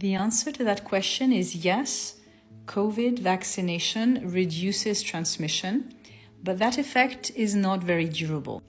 The answer to that question is yes, COVID vaccination reduces transmission, but that effect is not very durable.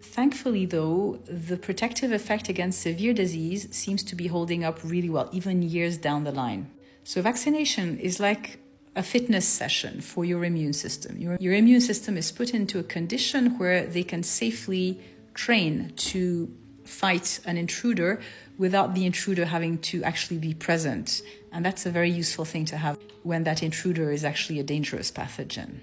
Thankfully, though, the protective effect against severe disease seems to be holding up really well, even years down the line. So vaccination is like a fitness session for your immune system. Your immune system is put into a condition where they can safely train to fight an intruder without the intruder having to actually be present. And that's a very useful thing to have when that intruder is actually a dangerous pathogen.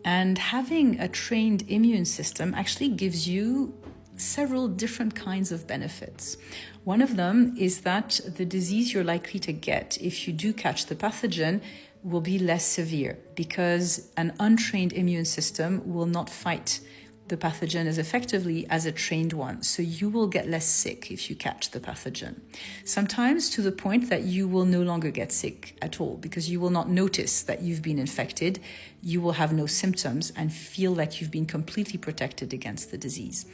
And having a trained immune system actually gives you several different kinds of benefits. One of them is that the disease you're likely to get if you do catch the pathogen will be less severe, because an untrained immune system will not fight the pathogen as effectively as a trained one. So you will get less sick if you catch the pathogen. Sometimes to the point that you will no longer get sick at all, because you will not notice that you've been infected. You will have no symptoms and feel like you've been completely protected against the disease.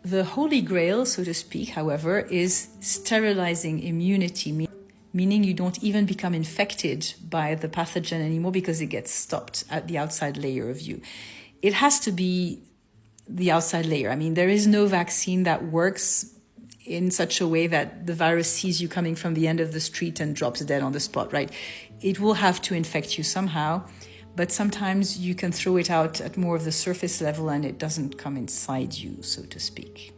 The holy grail, so to speak, however, is sterilizing immunity, meaning you don't even become infected by the pathogen anymore because it gets stopped at the outside layer of you. It has to be the outside layer. I mean, there is no vaccine that works in such a way that the virus sees you coming from the end of the street and drops dead on the spot, right? It will have to infect you somehow, but sometimes you can throw it out at more of the surface level and it doesn't come inside you, so to speak.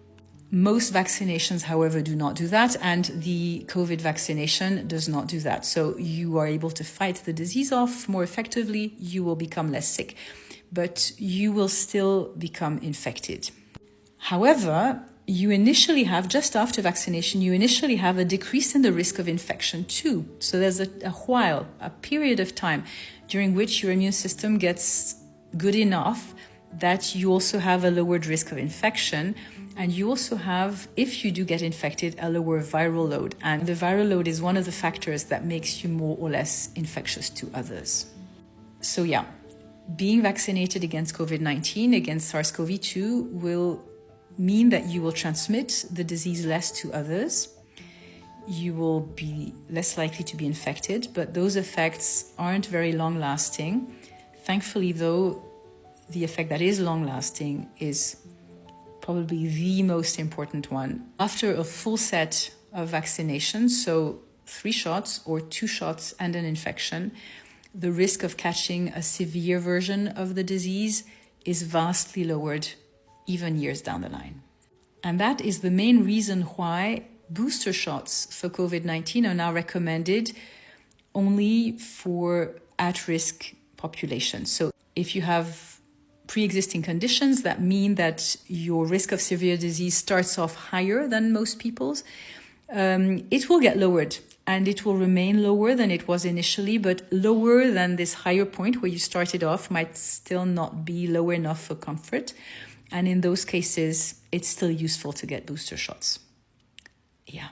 Most vaccinations, however, do not do that, and the COVID vaccination does not do that. So you are able to fight the disease off more effectively, you will become less sick, but you will still become infected. However, you initially have, just after vaccination, you initially have a decrease in the risk of infection too. So there's a period of time during which your immune system gets good enough that you also have a lowered risk of infection. And you also have, if you do get infected, a lower viral load. And the viral load is one of the factors that makes you more or less infectious to others. So yeah, being vaccinated against COVID-19, against SARS-CoV-2, will mean that you will transmit the disease less to others. You will be less likely to be infected, but those effects aren't very long-lasting. Thankfully, though, the effect that is long-lasting is probably the most important one. After a full set of vaccinations, so 3 shots or 2 shots and an infection, the risk of catching a severe version of the disease is vastly lowered, even years down the line. And that is the main reason why booster shots for COVID-19 are now recommended only for at-risk populations. So if you have pre-existing conditions that mean that your risk of severe disease starts off higher than most people's, it will get lowered, and it will remain lower than it was initially, but lower than this higher point where you started off might still not be low enough for comfort. And in those cases, it's still useful to get booster shots. Yeah.